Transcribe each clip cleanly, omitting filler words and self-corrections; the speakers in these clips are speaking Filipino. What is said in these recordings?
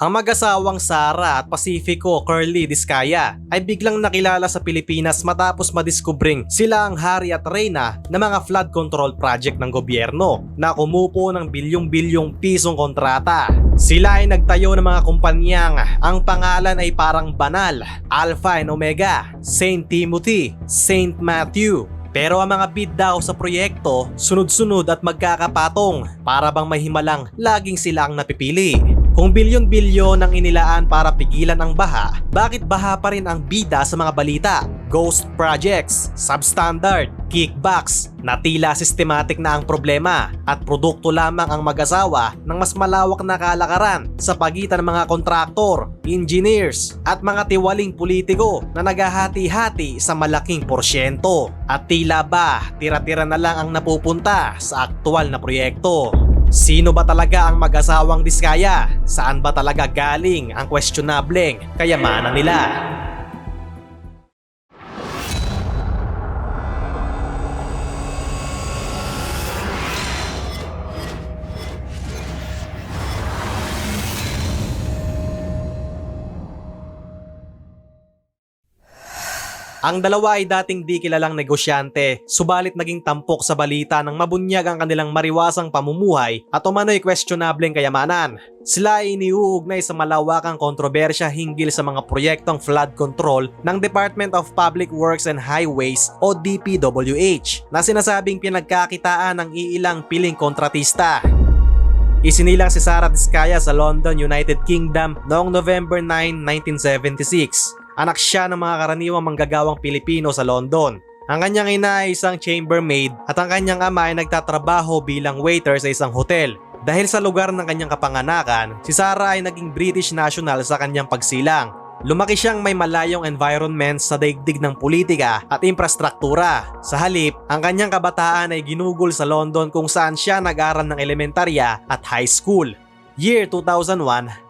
Ang mag-asawang Sara at Pacifico Curly Discaya ay biglang nakilala sa Pilipinas matapos madiskubring sila ang hari at reyna ng mga flood control project ng gobyerno na kumupo ng bilyong-bilyong pisong kontrata. Sila ay nagtayo ng mga kumpanyang ang pangalan ay parang banal, Alpha and Omega, Saint Timothy, Saint Matthew. Pero ang mga bid daw sa proyekto sunod-sunod at magkakapatong, para bang may himalang laging sila ang napipili. Kung bilyon-bilyon ang inilaan para pigilan ang baha, bakit baha pa rin ang bida sa mga balita? Ghost projects, substandard, kickbacks, na tila systematic na ang problema at produkto lamang ang mag-asawa ng mas malawak na kalakaran sa pagitan ng mga kontraktor, engineers at mga tiwaling politiko na naghahati-hati sa malaking porsyento. At tila ba tira-tira na lang ang napupunta sa aktual na proyekto. Sino ba talaga ang mag-asawang Discaya? Saan ba talaga galing ang questionableng kayamanan nila? Ang dalawa ay dating di kilalang negosyante, subalit naging tampok sa balita nang mabunyag ang kanilang mariwasang pamumuhay at umano'y questionableng kayamanan. Sila ay iniuugnay sa malawakang kontrobersya hinggil sa mga proyektong flood control ng Department of Public Works and Highways o DPWH na sinasabing pinagkakitaan ng iilang piling kontratista. Isinilang si Sara Discaya sa London, United Kingdom noong November 9, 1976. Anak siya ng mga karaniwang manggagawang Pilipino sa London. Ang kanyang ina ay isang chambermaid at ang kanyang ama ay nagtatrabaho bilang waiter sa isang hotel. Dahil sa lugar ng kanyang kapanganakan, si Sara ay naging British national sa kanyang pagsilang. Lumaki siyang may malayong environment sa daigdig ng politika at infrastruktura. Sa halip, ang kanyang kabataan ay ginugol sa London kung saan siya nag-aral ng elementarya at high school. Year 2001,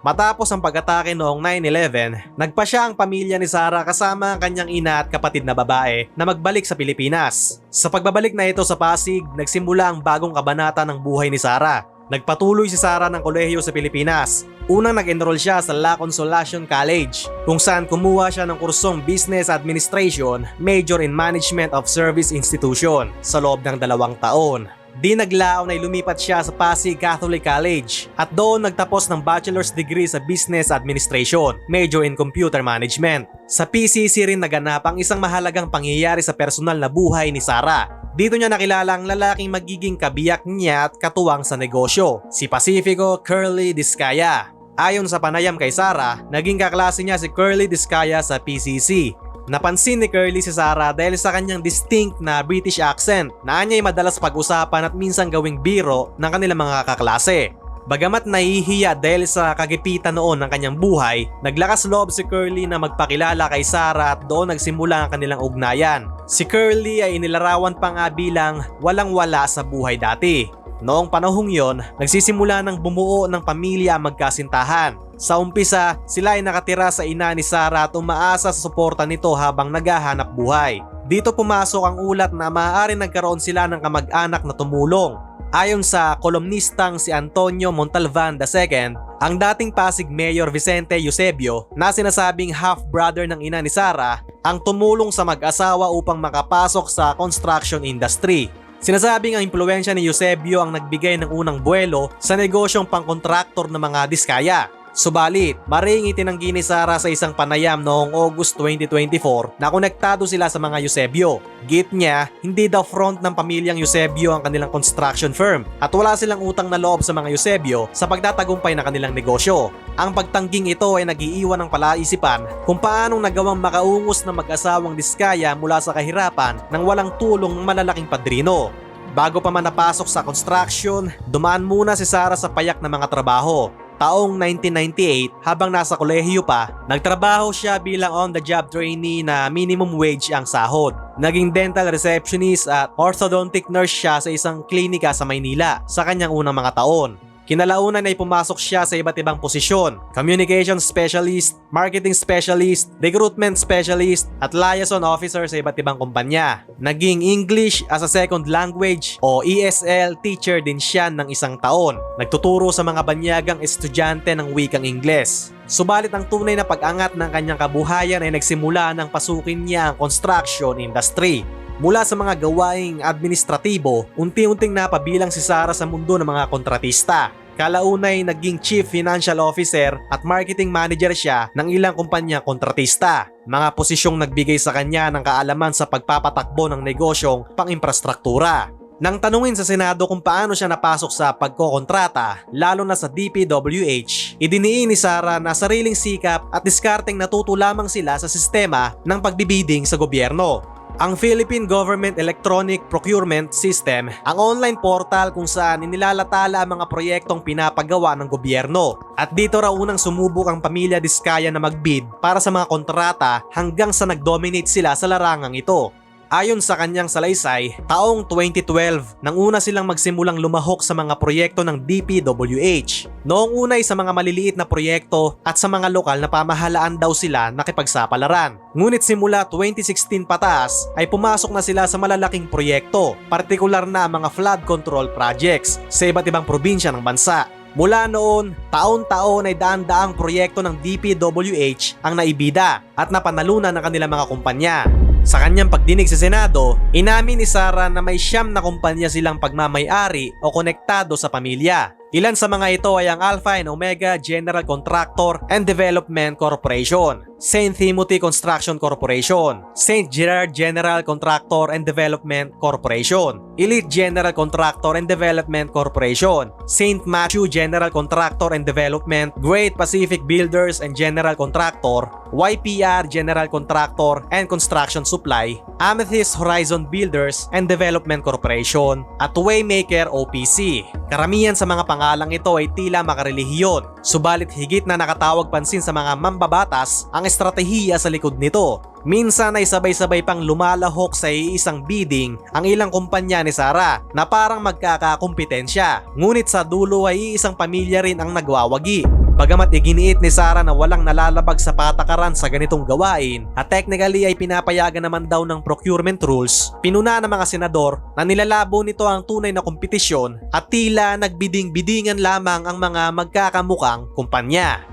matapos ang pag-atake noong 9/11, nagpa siya ang pamilya ni Sara kasama ang kanyang ina at kapatid na babae na magbalik sa Pilipinas. Sa pagbabalik na ito sa Pasig, nagsimula ang bagong kabanata ng buhay ni Sara. Nagpatuloy si Sara ng kolehiyo sa Pilipinas. Unang nag-enroll siya sa La Consolacion College, kung saan kumuha siya ng kursong Business Administration, Major in Management of Service Institution sa loob ng 2 taon. Di naglaon ay lumipat siya sa Pasig Catholic College at doon nagtapos ng bachelor's degree sa Business Administration, Major in Computer Management. Sa PCC rin naganap ang isang mahalagang pangyayari sa personal na buhay ni Sara. Dito niya nakilala ang lalaking magiging kabiyak niya at katuwang sa negosyo, si Pacifico Curly Discaya. Ayon sa panayam kay Sara, naging kaklase niya si Curly Discaya sa PCC. Napansin ni Curly si Sara dahil sa kanyang distinct na British accent na anya'y madalas pag-usapan at minsan gawing biro ng kanilang mga kaklase. Bagamat nahihiya dahil sa kagipitan noon ng kanyang buhay, naglakas loob si Curly na magpakilala kay Sara at doon nagsimula ang kanilang ugnayan. Si Curly ay inilarawan pa nga bilang walang-wala sa buhay dati. Noong panahong yon, nagsisimula ng bumuo ng pamilya ang magkasintahan. Sa umpisa, sila ay nakatira sa ina ni Sara at umaasa sa suporta nito habang naghahanap buhay. Dito pumasok ang ulat na maaaring nagkaroon sila ng kamag-anak na tumulong. Ayon sa kolumnistang si Antonio Montalvan II, ang dating Pasig Mayor Vicente Eusebio na sinasabing half-brother ng ina ni Sara ang tumulong sa mag-asawa upang makapasok sa construction industry. Sinasabing ang impluwensya ni Eusebio ang nagbigay ng unang buwelo sa negosyong pangkontraktor ng mga Discaya. Subalit, maring itinanggi ni Sara sa isang panayam noong August 2024 na konektado sila sa mga Eusebio. Git niya, hindi daw front ng pamilyang Eusebio ang kanilang construction firm at wala silang utang na loob sa mga Eusebio sa pagtatagumpay ng kanilang negosyo. Ang pagtangging ito ay nag-iiwan ng palaisipan kung paanong nagawang makaungos na mag-asawang Discaya mula sa kahirapan nang walang tulong ng malalaking padrino. Bago pa man napasok sa construction, dumaan muna si Sara sa payak na mga trabaho. Taong 1998, habang nasa kolehiyo pa, nagtrabaho siya bilang on-the-job trainee na minimum wage ang sahod. Naging dental receptionist at orthodontic nurse siya sa isang klinika sa Maynila sa kanyang unang mga taon. Kinalaunan ay pumasok siya sa iba't ibang posisyon: communication specialist, marketing specialist, recruitment specialist, at liaison officer sa iba't ibang kumpanya. Naging English as a second language o ESL teacher din siya ng 1 taon. Nagtuturo sa mga banyagang estudyante ng wikang Ingles. Subalit ang tunay na pag-angat ng kanyang kabuhayan ay nagsimula nang pasukin niya ang construction industry. Mula sa mga gawaing administratibo, unti-unting napabilang si Sarah sa mundo ng mga kontratista. Kalaunay naging Chief Financial Officer at Marketing Manager siya ng ilang kumpanyang kontratista. Mga posisyong nagbigay sa kanya ng kaalaman sa pagpapatakbo ng negosyong pang-imprastruktura. Nang tanungin sa Senado kung paano siya napasok sa pagkokontrata, lalo na sa DPWH, idiniin ni Sarah na sariling sikap at diskarteng natuto lamang sila sa sistema ng pagbibidding sa gobyerno. Ang Philippine Government Electronic Procurement System, ang online portal kung saan inilalatala ang mga proyektong pinapagawa ng gobyerno. At dito raw unang sumubok ang pamilya Diskaya na magbid para sa mga kontrata hanggang sa nag-dominate sila sa larangang ito. Ayon sa kanyang salaysay, taong 2012 nang una silang magsimulang lumahok sa mga proyekto ng DPWH. Noong unay sa mga maliliit na proyekto at sa mga lokal na pamahalaan daw sila nakipagsapalaran. Ngunit simula 2016 pataas ay pumasok na sila sa malalaking proyekto, partikular na mga flood control projects sa iba't ibang probinsya ng bansa. Mula noon, taon-taon ay daan-daang proyekto ng DPWH ang naibida at napanalunan ng kanilang mga kumpanya. Sa kanyang pagdinig sa Senado, inamin ni Sarah na may 9 na kumpanya silang pagmamay-ari o konektado sa pamilya. Ilan sa mga ito ay ang Alpha and Omega General Contractor and Development Corporation, St. Timothy Construction Corporation, St. Gerard General Contractor and Development Corporation, Elite General Contractor and Development Corporation, St. Matthew General Contractor and Development, Great Pacific Builders and General Contractor, YPR General Contractor and Construction Supply, Amethyst Horizon Builders and Development Corporation, at Waymaker OPC. Karamihan sa mga pangalang ito ay tila makarelihiyon, subalit higit na nakatawag pansin sa mga mambabatas ang estratehiya sa likod nito. Minsan ay sabay-sabay pang lumalahok sa iisang bidding ang ilang kumpanya ni Sarah na parang magkakakumpetensya. Ngunit sa dulo ay iisang pamilya rin ang nagwawagi. Bagamat iginiit ni Sarah na walang nalalabag sa patakaran sa ganitong gawain at technically ay pinapayagan naman daw ng procurement rules, pinuna ng mga senador na nilalabo nito ang tunay na kompetisyon at tila nagbiding-bidingan lamang ang mga magkakamukhang kumpanya.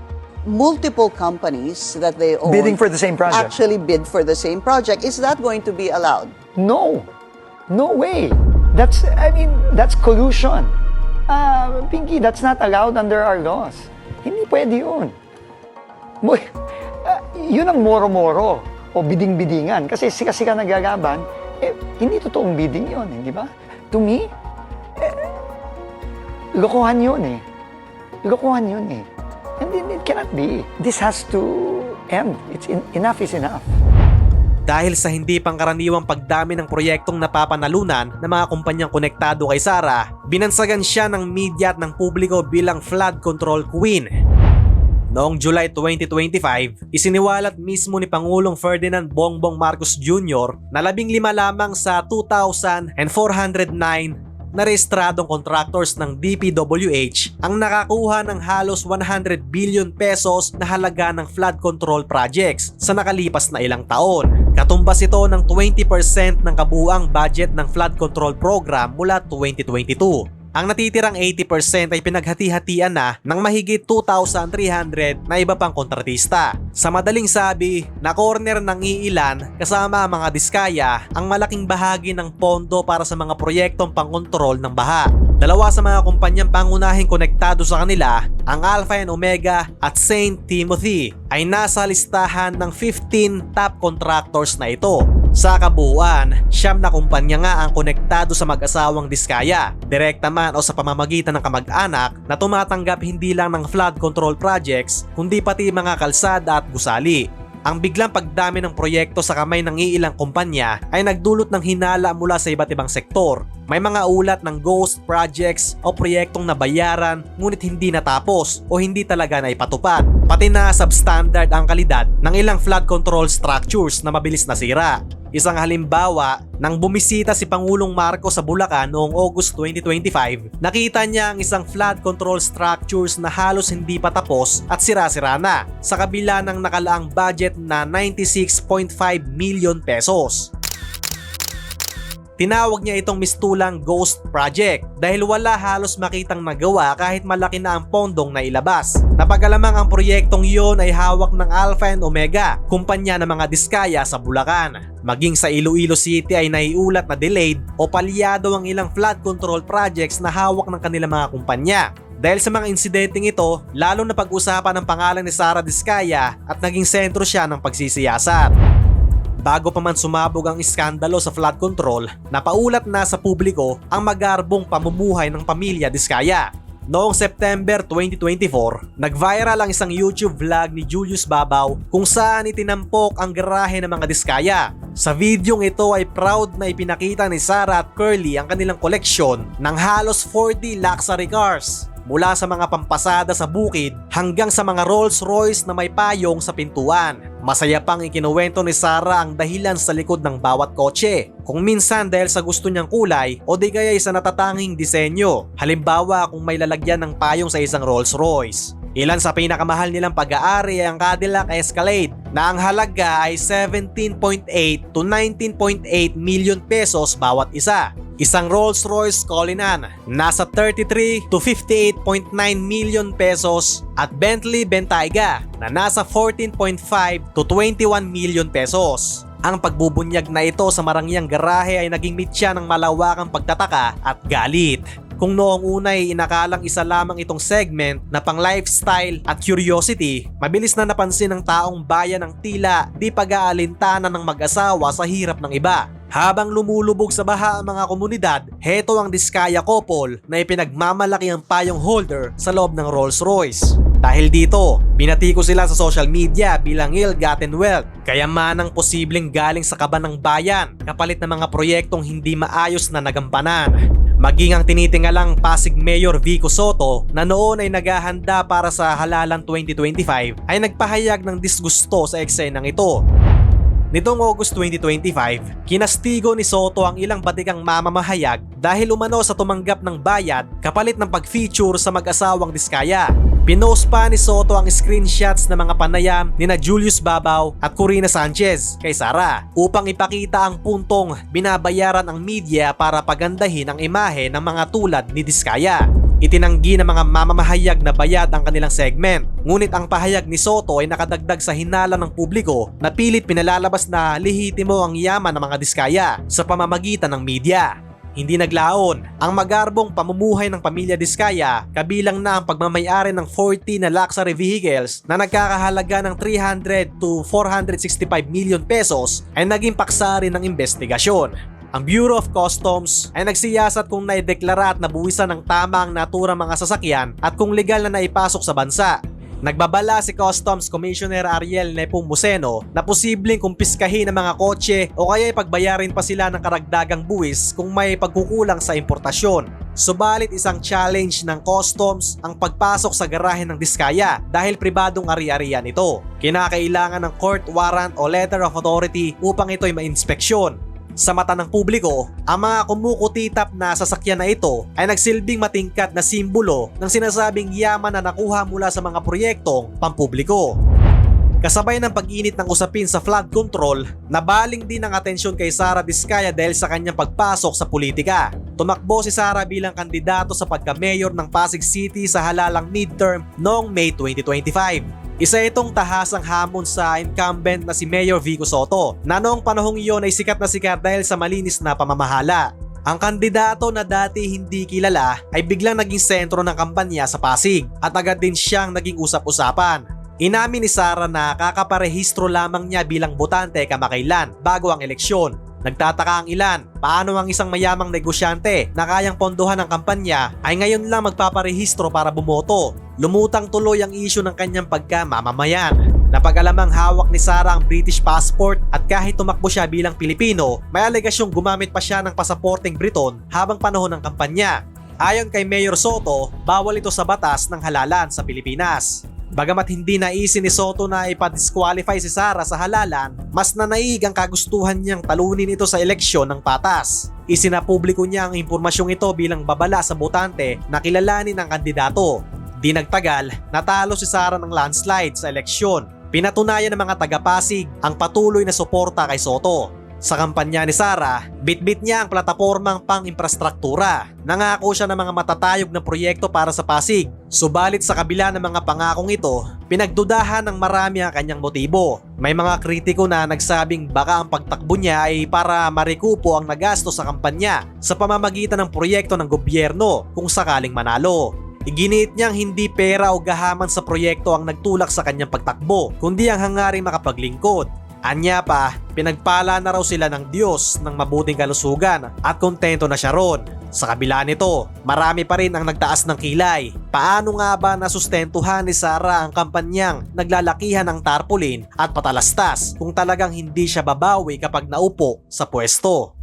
Multiple companies that they own Bidding for the same project. actually bid for the same project. Is that going to be allowed? No. No way. That's collusion. Pinky, that's not allowed under our laws. Hindi pwede yun. Yun ang moro-moro o biding-bidingan. Kasi sika-sika nagagaban, hindi totoong bidding yun, hindi ba? To me, lokohan yun eh. Lokohan yun eh. And it cannot be. This has to end. Enough is enough. Dahil sa hindi pangkaraniwang pagdami ng proyektong napapanalunan ng mga kumpanyang konektado kay Sarah, binansagan siya ng media at ng publiko bilang flood control queen. Noong July 2025, isiniwalat mismo ni Pangulong Ferdinand Bongbong Marcos Jr. na 15 lamang sa 2,409 na rehistradong contractors ng DPWH ang nakakuha ng halos 100 billion pesos na halaga ng flood control projects sa nakalipas na ilang taon. Katumbas ito ng 20% ng kabuuang budget ng flood control program mula 2022. Ang natitirang 80% ay pinaghati-hatian na ng mahigit 2,300 na iba pang kontratista. Sa madaling sabi, na-corner ng iilan kasama ang mga Diskaya ang malaking bahagi ng pondo para sa mga proyektong pangkontrol ng baha. Dalawa sa mga kumpanyang pangunahing konektado sa kanila, ang Alpha and Omega at St. Timothy, ay nasa listahan ng 15 top contractors na ito. Sa kabuuan, 9 na kumpanya nga ang konektado sa mag-asawang Diskaya, direkta man o sa pamamagitan ng kamag-anak na tumatanggap hindi lang ng flood control projects kundi pati mga kalsada at gusali. Ang biglang pagdami ng proyekto sa kamay ng iilang kumpanya ay nagdulot ng hinala mula sa iba't ibang sektor. May mga ulat ng ghost projects o proyektong nabayaran ngunit hindi natapos o hindi talaga naipatupad. Pati na substandard ang kalidad ng ilang flood control structures na mabilis nasira. Isang halimbawa, nang bumisita si Pangulong Marcos sa Bulacan noong August 2025, nakita niya ang isang flood control structures na halos hindi pa tapos at sira-sira na sa kabila ng nakalaang budget na 96.5 million pesos. Tinawag niya itong mistulang ghost project dahil wala halos makitang nagawa kahit malaki na ang pondong na ilabas. Napagalamang ang proyektong iyon ay hawak ng Alpha and Omega, kumpanya ng mga diskaya sa Bulacan. Maging sa Iloilo City ay naiulat na delayed o palyado ang ilang flood control projects na hawak ng kanilang mga kumpanya. Dahil sa mga insidenteng ito, lalo na pag-usapan ang pangalan ni Sara Diskaya at naging sentro siya ng pagsisiyasat. Bago pa man sumabog ang iskandalo sa flood control, napaulat na sa publiko ang magarbong pamumuhay ng pamilya Diskaya. Noong September 2024, nag-viral ang isang YouTube vlog ni Julius Babaw kung saan itinampok ang garahe ng mga Diskaya. Sa videong ito ay proud na ipinakita ni Sara at Curly ang kanilang koleksyon ng halos 40 luxury cars. Mula sa mga pampasada sa bukid hanggang sa mga Rolls Royce na may payong sa pintuan. Masaya pang ikinuwento ni Sara ang dahilan sa likod ng bawat kotse. Kung minsan dahil sa gusto niyang kulay o di kaya sa natatanging disenyo. Halimbawa kung may lalagyan ng payong sa isang Rolls Royce. Ilan sa pinakamahal nilang pag-aari ay ang Cadillac Escalade na ang halaga ay 17.8 to 19.8 million pesos bawat isa. Isang Rolls Royce Cullinan nasa 33 to 58.9 million pesos at Bentley Bentayga na nasa 14.5 to 21 million pesos. Ang pagbubunyag na ito sa marangyang garahe ay naging mitya ng malawakang pagtataka at galit. Kung noong una ay inakalang isa lamang itong segment na pang lifestyle at curiosity, mabilis na napansin ng taong bayan ang tila di pag-aalintana ng mag-asawa sa hirap ng iba. Habang lumulubog sa baha ang mga komunidad, heto ang Diskaya couple na ipinagmamalaki ang payong holder sa loob ng Rolls Royce. Dahil dito, binati ko sila sa social media bilang ill-gotten wealth, kayamanang posibleng galing sa kaban ng bayan kapalit ng mga proyektong hindi maayos na nagampanan. Maging ang tinitingalang Pasig Mayor Vico Soto na noon ay naghahanda para sa halalan 2025 ay nagpahayag ng disgusto sa eksenang ito. Nitong August 2025, kinastigo ni Soto ang ilang batikang mamamahayag dahil umano sa tumanggap ng bayad kapalit ng pag-feature sa mag-asawang Diskaya. Pinost pa ni Soto ang screenshots ng mga panayam ni Julius Babaw at Corina Sanchez kay Sara upang ipakita ang puntong binabayaran ang media para pagandahin ang imahe ng mga tulad ni Diskaya. Itinanggi ng mga mamamahayag na bayad ang kanilang segment. Ngunit ang pahayag ni Soto ay nakadagdag sa hinala ng publiko na pilit pinalalabas na lehitimo ang yaman ng mga Diskaya sa pamamagitan ng media. Hindi naglaon ang magarbong pamumuhay ng pamilya Diskaya kabilang na ang pagmamayari ng 40 na luxury vehicles na nagkakahalaga ng 300 to 465 million pesos ay naging paksa rin ng investigasyon. Ang Bureau of Customs ay nagsiyasat kung naideklara at nabuwisan ng tama ang naturang mga sasakyan at kung legal na naipasok sa bansa. Nagbabala si Customs Commissioner Ariel Nepomuceno na posibleng kumpiskahin ang mga kotse o kaya ipagbayarin pa sila ng karagdagang buwis kung may pagkukulang sa importasyon. Subalit isang challenge ng Customs ang pagpasok sa garahe ng Diskaya dahil pribadong ari-arian ito. Kinakailangan ng court warrant o letter of authority upang ito'y mainspeksyon. Sa mata ng publiko, ang mga kumukutitap na sasakyan na ito ay nagsilbing matingkad na simbolo ng sinasabing yaman na nakuha mula sa mga proyektong pampubliko. Kasabay ng pag-init ng usapin sa flood control, nabaling din ang atensyon kay Sara Diskaya dahil sa kanyang pagpasok sa politika. Tumakbo si Sara bilang kandidato sa pagka-mayor ng Pasig City sa halalang midterm noong May 2025. Isa itong tahasang hamon sa incumbent na si Mayor Vico Soto na noong panahong iyon ay sikat na sikat dahil sa malinis na pamamahala. Ang kandidato na dati hindi kilala ay biglang naging sentro ng kampanya sa Pasig at agad din siyang naging usap-usapan. Inamin ni Sara na kakaparehistro lamang niya bilang botante kamakailan bago ang eleksyon. Nagtataka ang ilan, paano ang isang mayamang negosyante na kayang pondohan ng kampanya ay ngayon lang magpaparehistro para bumoto. Lumutang tuloy ang isyu ng kanyang pagka-mamamayan. Napag-alamang hawak ni Sara ang British passport at kahit tumakbo siya bilang Pilipino, may alegasyong gumamit pa siya ng pasaporteng Briton habang panahon ng kampanya. Ayon kay Mayor Soto, bawal ito sa batas ng halalan sa Pilipinas. Bagamat hindi naisin ni Soto na ipa-disqualify si Sara sa halalan, mas nanaig ang kagustuhan niyang talunin ito sa eleksyon ng patas. Isinapubliko niya ang impormasyong ito bilang babala sa botante na kilalanin ang kandidato. Di nagtagal, natalo si Sara ng landslide sa eleksyon. Pinatunayan ng mga taga-Pasig ang patuloy na suporta kay Soto. Sa kampanya ni Sara, bitbit niya ang platapormang pang-infrastruktura. Nangako siya ng mga matatayog na proyekto para sa Pasig. Subalit sa kabila ng mga pangakong ito, pinagdudahan ng marami ang kanyang motibo. May mga kritiko na nagsabing baka ang pagtakbo niya ay para marekupo ang nagastos sa kampanya sa pamamagitan ng proyekto ng gobyerno kung sakaling manalo. Iginiit niyang hindi pera o gahaman sa proyekto ang nagtulak sa kanyang pagtakbo, kundi ang hangaring makapaglingkod. Anya pa, pinagpala na raw sila ng Diyos ng mabuting kalusugan at kontento na siya ron. Sa kabila nito, marami pa rin ang nagtaas ng kilay. Paano nga ba nasustentuhan ni Sara ang kampanyang naglalakihan ng tarpaulin at patalastas kung talagang hindi siya babawi kapag naupo sa pwesto?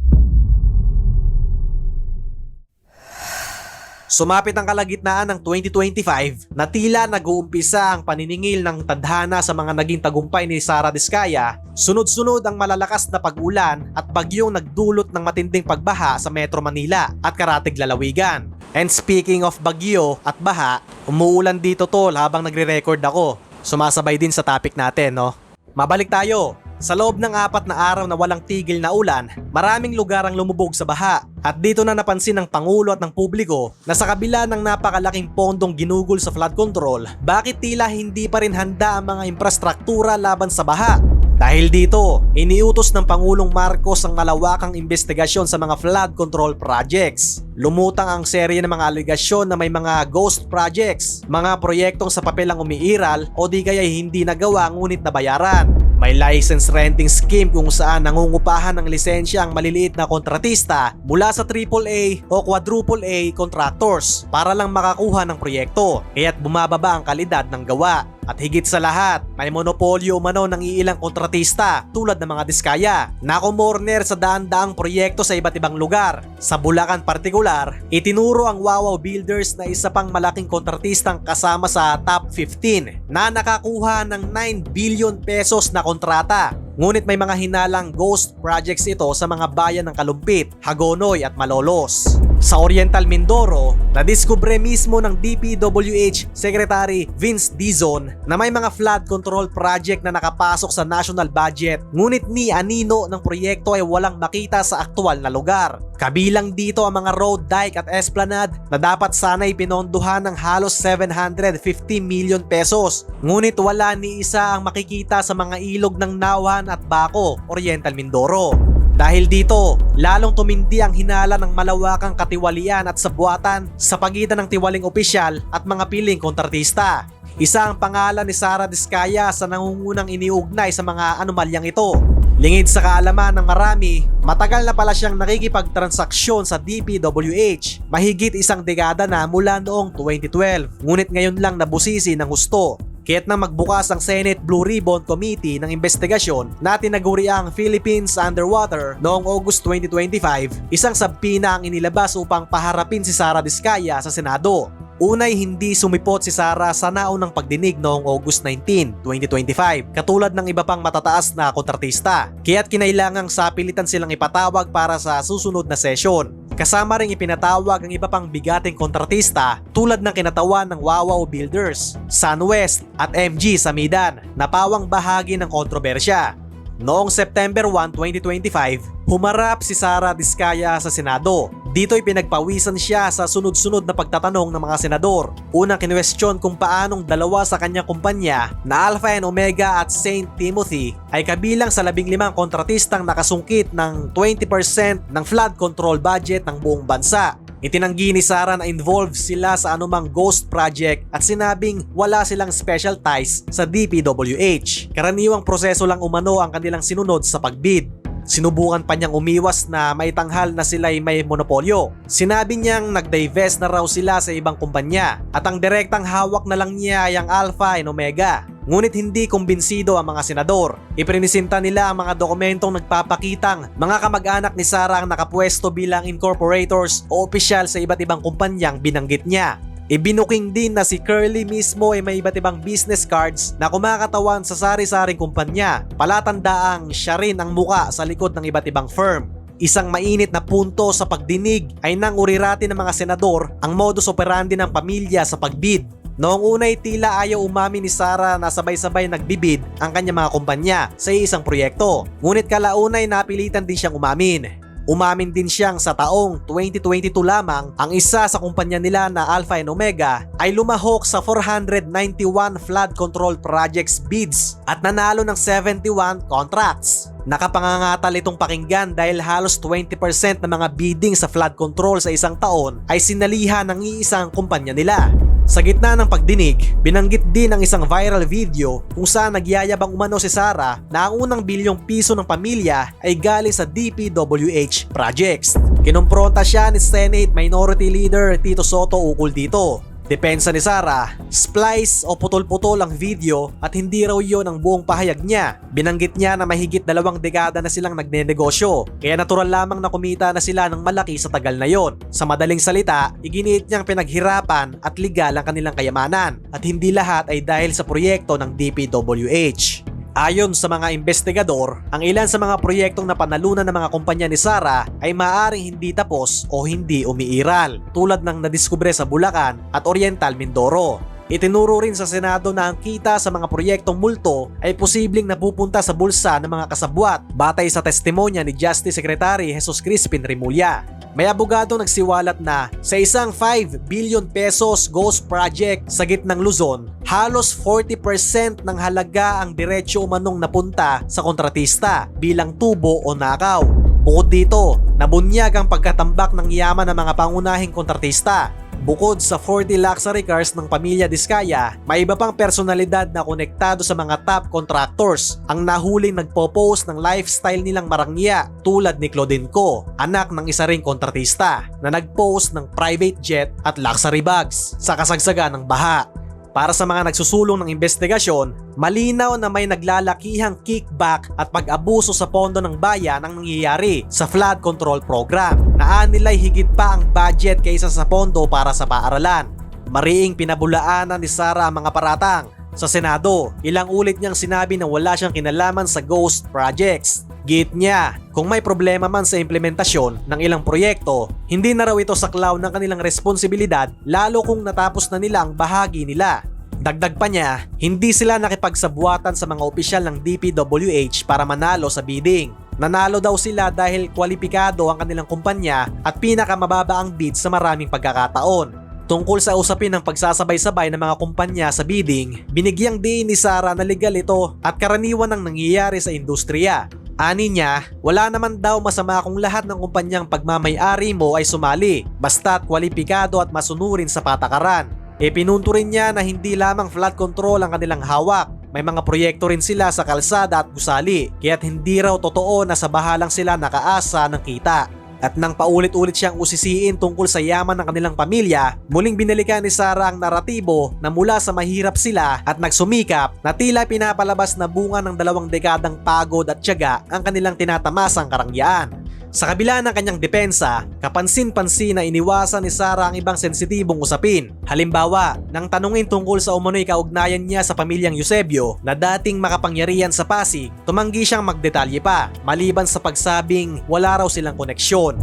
Sumapit ang kalagitnaan ng 2025 na tila nag-uumpisa ang paniningil ng tadhana sa mga naging tagumpay ni Sara Diskaya. Sunod-sunod ang malalakas na pag-ulan at bagyong nagdulot ng matinding pagbaha sa Metro Manila at karatig lalawigan. And speaking of bagyo at baha, umuulan dito tol habang nagre-record ako. Sumasabay din sa topic natin, no? Mabalik tayo. Sa loob ng 4 na araw na walang tigil na ulan, maraming lugar ang lumubog sa baha. At dito na napansin ng Pangulo at ng publiko na sa kabila ng napakalaking pondong ginugol sa flood control, bakit tila hindi pa rin handa ang mga infrastruktura laban sa baha? Dahil dito, iniutos ng Pangulong Marcos ang malawakang investigasyon sa mga flood control projects. Lumutang ang serye ng mga aligasyon na may mga ghost projects, mga proyektong sa papel ang umiiral o di kaya hindi nagawa ngunit nabayaran. May license renting scheme kung saan nangungupahan ng lisensya ang maliliit na kontratista mula sa AAA o quadruple A contractors para lang makakuha ng proyekto, kaya't bumababa ang kalidad ng gawa. At higit sa lahat, may monopolyo umano ng iilang kontratista tulad ng mga Diskaya. Nakomorner sa daan-daang proyekto sa iba't ibang lugar. Sa Bulacan partikular, itinuro ang Wawaw Builders na isa pang malaking kontratistang kasama sa top 15 na nakakuha ng 9 billion pesos na kontrata. Ngunit may mga hinalang ghost projects ito sa mga bayan ng Kalumpit, Hagonoy at Malolos. Sa Oriental Mindoro, nadiskubre mismo ng DPWH Secretary Vince Dizon na may mga flood control project na nakapasok sa national budget, ngunit ni anino ng proyekto ay walang makita sa aktual na lugar. Kabilang dito ang mga road, dike at esplanade na dapat sana'y pinondohan ng halos 750 million pesos. Ngunit wala ni isa ang makikita sa mga ilog ng Nauhan at Baco, Oriental Mindoro. Dahil dito, lalong tumindi ang hinala ng malawakang katiwalian at sabuatan sa pagitan ng tiwaling opisyal at mga piling kontratista. Isa ang pangalan ni Sara Diskaya sa nangungunang iniugnay sa mga anomalyang ito. Lingid sa kaalaman ng marami, matagal na pala siyang nakikipagtransaksyon sa DPWH. Mahigit isang dekada na mula noong 2012, ngunit ngayon lang nabusisi ng husto. Kaya't nang magbukas ang Senate Blue Ribbon Committee ng investigasyon na tinaguri ang Philippines Underwater noong August 2025, isang sabpina ang inilabas upang paharapin si Sara Diskaya sa Senado. Unay, hindi sumipot si Sara sa naunang pagdinig noong August 19, 2025, katulad ng iba pang matataas na kontratista. Kaya't kinailangang sapilitan silang ipatawag para sa susunod na sesyon. Kasama ring ipinatawag ang iba pang bigating kontratista tulad ng kinatawan ng Wawaw Builders, SunWest at MG sa Midan na pawang bahagi ng kontrobersya. Noong September 1, 2025, humarap si Sara Diskaya sa Senado. Dito'y pinagpawisan siya sa sunod-sunod na pagtatanong ng mga senador. Unang kinwestiyon kung paanong dalawa sa kanyang kumpanya na Alpha and Omega at St. Timothy ay kabilang sa 15 kontratistang nakasungkit ng 20% ng flood control budget ng buong bansa. Itinanggi ni Sara na involved sila sa anumang ghost project at sinabing wala silang special ties sa DPWH. Karaniwang proseso lang umano ang kanilang sinunod sa pagbid. Sinubukan pa niyang umiwas na maitanghal na sila'y may monopolyo. Sinabi niyang nag-divest na raw sila sa ibang kumpanya at ang direktang hawak na lang niya ay ang Alpha and Omega. Ngunit hindi kumbinsido ang mga senador. Iprinisinta nila ang mga dokumentong nagpapakitang mga kamag-anak ni Sara ang nakapwesto bilang incorporators o opisyal sa iba't ibang kumpanyang binanggit niya. Ibinuking din na si Curly mismo ay may iba't ibang business cards na kumakatawan sa sari-saring kumpanya. Palatandaang siya rin ang muka sa likod ng iba't ibang firm. Isang mainit na punto sa pagdinig ay nang urirati ng mga senador ang modus operandi ng pamilya sa pagbid. Noong unay tila ayaw umamin ni Sara na sabay-sabay nagbibid ang kanyang mga kumpanya sa isang proyekto. Ngunit kalaunay napilitan din siyang umamin. Umamin din siyang sa taong 2022 lamang ang isa sa kumpanya nila na Alpha and Omega ay lumahok sa 491 flood control projects bids at nanalo ng 71 contracts. Nakapangangatal itong pakinggan dahil halos 20% ng mga bidding sa flood control sa isang taon ay sinalihan ng iisang kumpanya nila. Sa gitna ng pagdinig, binanggit din ang isang viral video kung saan nagyayabang umano si Sara na ang unang bilyong piso ng pamilya ay galing sa DPWH projects. Kinumpronta siya ni Senate Minority Leader Tito Soto ukol dito. Depensa ni Sara, splice o putol-putol ang video at hindi raw yon ang buong pahayag niya. Binanggit niya na mahigit 2 dekada na silang nagnenegosyo, kaya natural lamang na kumita na sila ng malaki sa tagal na yon. Sa madaling salita, iginiit niyang pinaghirapan at legal ang kanilang kayamanan at hindi lahat ay dahil sa proyekto ng DPWH. Ayon sa mga investigador, ang ilan sa mga proyektong napanalunan ng mga kumpanya ni Sara ay maaaring hindi tapos o hindi umiiral, tulad ng nadiskubre sa Bulacan at Oriental Mindoro. Itinuro rin sa Senado na ang kita sa mga proyektong multo ay posibleng napupunta sa bulsa ng mga kasabwat batay sa testimonya ni Justice Secretary Jesus Crispin Remulla. May abogado nagsiwalat na sa isang 5 billion pesos ghost project sa gitnang Luzon, halos 40% ng halaga ang diretsyo umanong napunta sa kontratista bilang tubo o nakaw. Bukod dito, nabunyag ang pagkatambak ng yaman ng mga pangunahing kontratista. Bukod sa 40 luxury cars ng pamilya Diskaya, may iba pang personalidad na konektado sa mga top contractors ang nahuling nagpo-post ng lifestyle nilang marangya tulad ni Claudine Co, anak ng isa ring kontratista, na nagpost ng private jet at luxury bags sa kasagsagan ng baha. Para sa mga nagsusulong ng investigasyon, malinaw na may naglalakihang kickback at pag-abuso sa pondo ng bayan ang nangyayari sa flood control program. Naan nila'y higit pa ang budget kaysa sa pondo para sa paaralan. Mariing pinabulaanan ni Sara ang mga paratang. Sa Senado, ilang ulit niyang sinabi na wala siyang kinalaman sa ghost projects. Git niya, kung may problema man sa implementasyon ng ilang proyekto, hindi na raw ito saklaw ng kanilang responsibilidad lalo kung natapos na nila ang bahagi nila. Dagdag pa niya, hindi sila nakipagsabuatan sa mga opisyal ng DPWH para manalo sa bidding. Nanalo daw sila dahil kwalipikado ang kanilang kumpanya at pinakamababa ang bid sa maraming pagkakataon. Tungkol sa usapin ng pagsasabay-sabay ng mga kumpanya sa bidding, binigyang diin ni Sara na legal ito at karaniwan ang nangyayari sa industriya. Ani niya, wala naman daw masama kung lahat ng kumpanyang pagmamay-ari mo ay sumali, basta't kwalipikado at masunurin sa patakaran. Pinunto rin niya na hindi lamang flood control ang kanilang hawak, may mga proyekto rin sila sa kalsada at gusali, kaya't hindi raw totoo na sa bahalang sila nakaasa ng kita. At nang paulit-ulit siyang usisiin tungkol sa yaman ng kanilang pamilya, muling binalikan ni Sara ang naratibo na mula sa mahirap sila at nagsumikap na tila pinapalabas na bunga ng 2 dekadang pagod at tiyaga ang kanilang tinatamasang karangyaan. Sa kabila ng kanyang depensa, kapansin-pansin na iniwasan ni Sara ang ibang sensitibong usapin. Halimbawa, nang tanungin tungkol sa umano'y kaugnayan niya sa pamilyang Eusebio na dating makapangyarihan sa Pasig, tumanggi siyang magdetalye pa, maliban sa pagsabing wala raw silang koneksyon.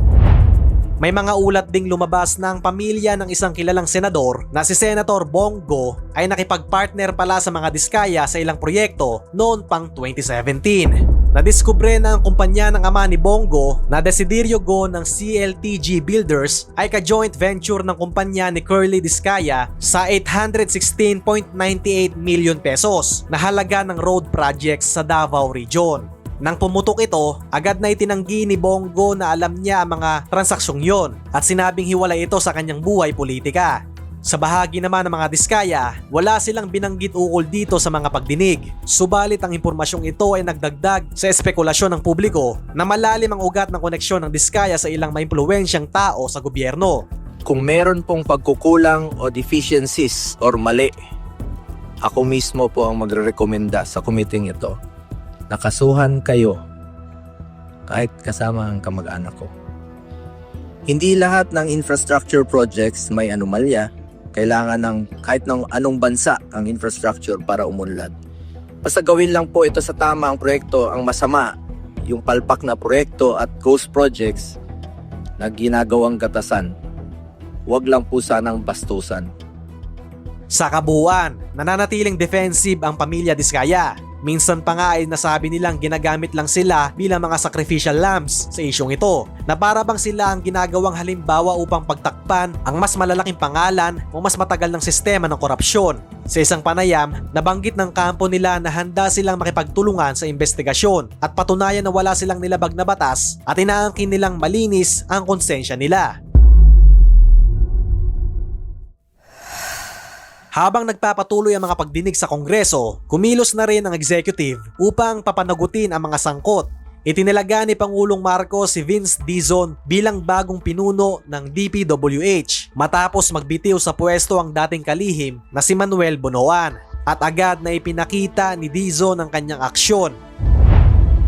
May mga ulat ding lumabas na ang pamilya ng isang kilalang senador na si Senator Bongo ay nakipagpartner pala sa mga Diskaya sa ilang proyekto noon pang 2017. Nadiskubre na ang kumpanya ng ama ni Bongo na Desiderio Go ng CLTG Builders ay ka-joint venture ng kumpanya ni Curly Diskaya sa 816.98 million pesos na halaga ng road projects sa Davao Region. Nang pumutok ito, agad na itinanggi ni Bongo na alam niya ang mga transaksyong yon at sinabing hiwalay ito sa kanyang buhay politika. Sa bahagi naman ng mga Diskaya, wala silang binanggit ukol dito sa mga pagdinig. Subalit ang impormasyong ito ay nagdagdag sa espekulasyon ng publiko na malalim ang ugat ng koneksyon ng Diskaya sa ilang maimpluwensyang tao sa gobyerno. Kung meron pong pagkukulang o deficiencies or mali, ako mismo po ang magre-rekomenda sa committee ito. Nakasuhan kayo kahit kasama ang kamag-anak ko. Hindi lahat ng infrastructure projects may anomalya, kailangan ng kahit ng anong bansa ang infrastructure para umunlad. Basta gawin lang po ito sa tama ang proyekto. Ang masama, yung palpak na proyekto at ghost projects na ginagawang gatasan. Huwag lang po sanang bastusan. Sa kabuuan, nananatiling defensive ang pamilya Diskaya. Minsan pa nga ay nasabi nilang ginagamit lang sila bilang mga sacrificial lambs sa isyong ito, na para bang sila ang ginagawang halimbawa upang pagtakpan ang mas malalaking pangalan o mas matagal ng sistema ng korupsyon. Sa isang panayam, nabanggit ng kampo nila na handa silang makipagtulungan sa investigasyon at patunayan na wala silang nilabag na batas at inaangkin nilang malinis ang konsensya nila. Habang nagpapatuloy ang mga pagdinig sa Kongreso, kumilos na rin ang executive upang papanagutin ang mga sangkot. Itinilaga ni Pangulong Marcos si Vince Dizon bilang bagong pinuno ng DPWH matapos magbitiw sa pwesto ang dating kalihim na si Manuel Bonoan, at agad na ipinakita ni Dizon ang kanyang aksyon.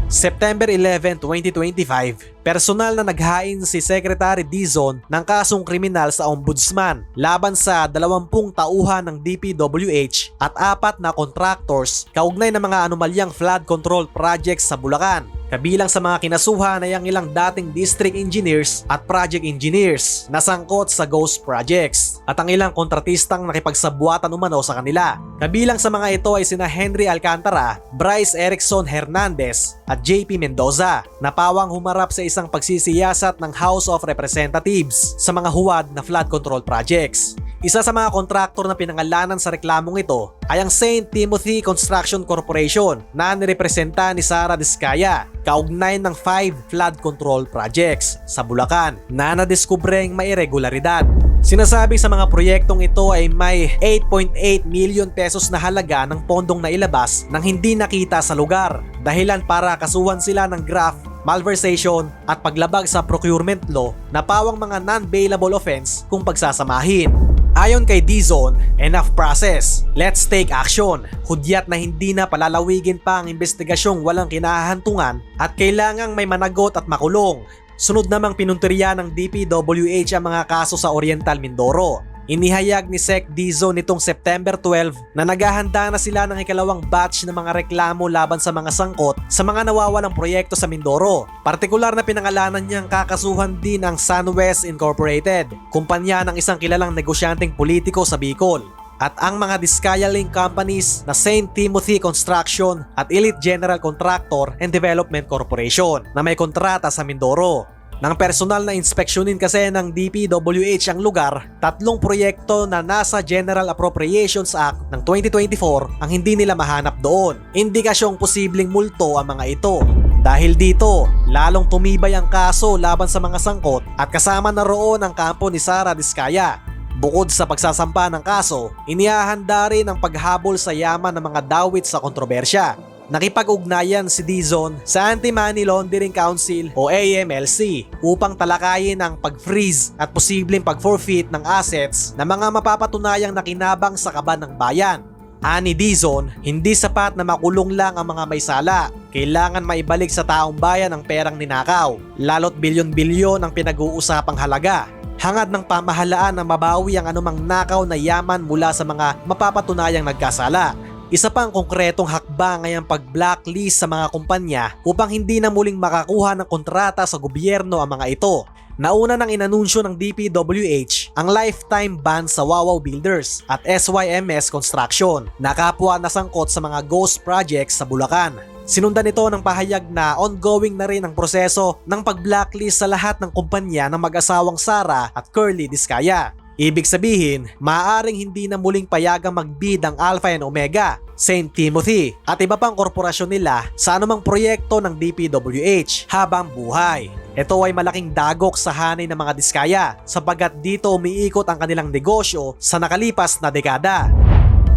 September 11, 2025, personal na naghain si Secretary Dizon ng kasong kriminal sa Ombudsman laban sa 20 tauhan ng DPWH at 4 na contractors kaugnay ng mga anomalyang flood control projects sa Bulacan. Kabilang sa mga kinasuhan ay ang ilang dating district engineers at project engineers na sangkot sa ghost projects at ang ilang kontratistang nakipagsabuatan umano sa kanila. Kabilang sa mga ito ay sina Henry Alcantara, Bryce Erickson Hernandez at JP Mendoza, na pawang humarap sa isang pagsisiyasat ng House of Representatives sa mga huwad na flood control projects. Isa sa mga kontraktor na pinangalanan sa reklamong ito ay ang St. Timothy Construction Corporation na nirepresenta ni Sara Diskaya, kaugnay ng 5 flood control projects sa Bulacan na nadiskubreng may irregularidad. Sinasabi sa mga proyektong ito ay may 8.8 million pesos na halaga ng pondong nailabas nang hindi nakita sa lugar, dahilan para kasuhan sila ng graft, malversation at paglabag sa procurement law na pawang mga non-bailable offense kung pagsasamahin. Ayon kay Dizon, enough process, let's take action. Hudyat na hindi na palalawigin pa ang investigasyong walang kinahahantungan at kailangang may managot at makulong. Sunod namang pinuntirya ng DPWH ang mga kaso sa Oriental Mindoro. Inihayag ni Sec Dizon nitong September 12 na naghahanda na sila ng ikalawang batch ng mga reklamo laban sa mga sangkot sa mga nawawalang proyekto sa Mindoro. Partikular na pinangalanan niyang kakasuhan din ang SunWest Incorporated, kumpanya ng isang kilalang negosyanteng politiko sa Bicol, at ang mga Diskaya Link companies na St. Timothy Construction at Elite General Contractor and Development Corporation na may kontrata sa Mindoro. Nang personal na inspeksyonin kasi ng DPWH ang lugar, 3 proyekto na nasa General Appropriations Act ng 2024 ang hindi nila mahanap doon. Indikasyong posibleng multo ang mga ito. Dahil dito, lalong tumibay ang kaso laban sa mga sangkot at kasama na roon ang kampo ni Sara Diskaya. Bukod sa pagsasampa ng kaso, inihahanda rin ang paghabol sa yaman ng mga dawit sa kontrobersya. Nakipag-ugnayan si Dizon sa Anti-Money Laundering Council o AMLC upang talakayin ang pag-freeze at posibleng pag-forfeit ng assets na mga mapapatunayang nakinabang sa kaban ng bayan. Ani Dizon, hindi sapat na makulong lang ang mga may sala. Kailangan maibalik sa taong bayan ang perang ninakaw, lalo't bilyon-bilyon ang pinag-uusapang halaga. Hangad ng pamahalaan na mabawi ang anumang nakaw na yaman mula sa mga mapapatunayang nagkasala. Isa pang konkretong hakbang ay ang pag-blacklist sa mga kumpanya upang hindi na muling makakuha ng kontrata sa gobyerno ang mga ito. Nauna nang inanunsyo ng DPWH ang lifetime ban sa Wawaw Builders at SYMS Construction na kapwa nasangkot sa mga ghost projects sa Bulacan. Sinundan ito ng pahayag na ongoing na rin ang proseso ng pag-blacklist sa lahat ng kumpanya ng mag-asawang Sara at Curly Diskaya. Ibig sabihin, maaaring hindi na muling payagang magbid ang Alpha and Omega, St. Timothy at iba pang korporasyon nila sa anumang proyekto ng DPWH habang buhay. Ito ay malaking dagok sa hanay ng mga Diskaya sapagkat dito umiikot ang kanilang negosyo sa nakalipas na dekada.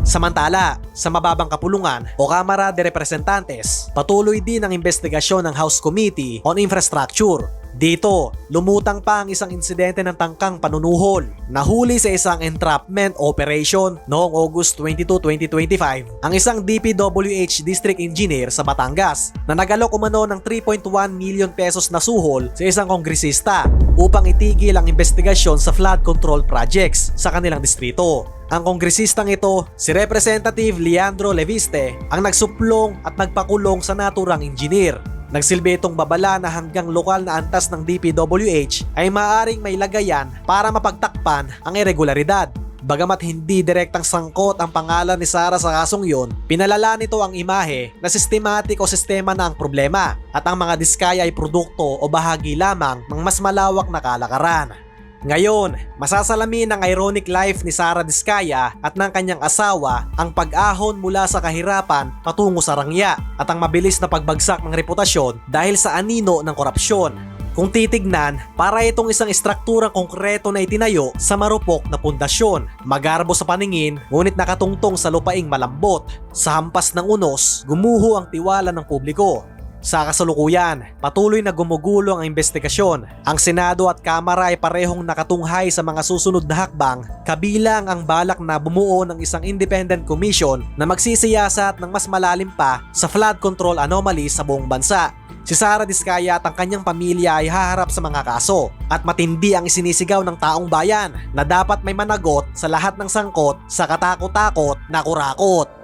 Samantala, sa mababang kapulungan o Kamara de Representantes, patuloy din ang investigasyon ng House Committee on Infrastructure Dito, lumutang pa ang isang insidente ng tangkang panunuhol. Nahuli sa isang entrapment operation noong August 22, 2025 ang isang DPWH District Engineer sa Batangas na nagalok umano ng 3.1 million pesos na suhol sa isang kongresista upang itigil ang investigasyon sa flood control projects sa kanilang distrito. Ang kongresistang ito, si Representative Leandro Leviste, ang nagsuplong at nagpakulong sa naturang engineer. Nagsilbi itong babala na hanggang lokal na antas ng DPWH ay maaaring may lagayan para mapagtakpan ang irregularidad. Bagamat hindi direktang sangkot ang pangalan ni Sara sa kasong yon, pinalala nito ang imahe na systematic o sistema na ang problema at ang mga diskaya ay produkto o bahagi lamang ng mas malawak na kalakaran. Ngayon, masasalamin ng ironic life ni Sara Diskaya at ng kanyang asawa ang pag-ahon mula sa kahirapan patungo sa rangya at ang mabilis na pagbagsak ng reputasyon dahil sa anino ng korupsyon. Kung titignan, para itong isang istrukturang konkreto na itinayo sa marupok na pundasyon. Magarbo sa paningin, ngunit nakatungtong sa lupaing malambot. Sa hampas ng unos, gumuho ang tiwala ng publiko. Sa kasalukuyan, patuloy na gumugulo ang investigasyon. Ang Senado at Kamara ay parehong nakatunghay sa mga susunod na hakbang, kabilang ang balak na bumuo ng isang independent commission na magsisiyasat ng mas malalim pa sa flood control anomalies sa buong bansa. Si Sara Diskaya at ang kanyang pamilya ay haharap sa mga kaso at matindi ang isinisigaw ng taong bayan na dapat may managot sa lahat ng sangkot sa katakot-takot na kurakot.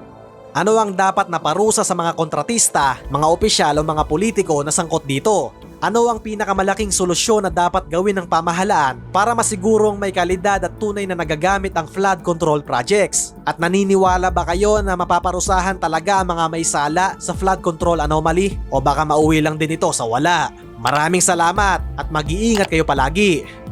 Ano ang dapat na parusa sa mga kontratista, mga opisyal o mga politiko na sangkot dito? Ano ang pinakamalaking solusyon na dapat gawin ng pamahalaan para masigurong may kalidad at tunay na nagagamit ang flood control projects? At naniniwala ba kayo na mapaparusahan talaga ang mga may sala sa flood control anomaly? O baka mauwi lang din ito sa wala? Maraming salamat at mag-iingat kayo palagi!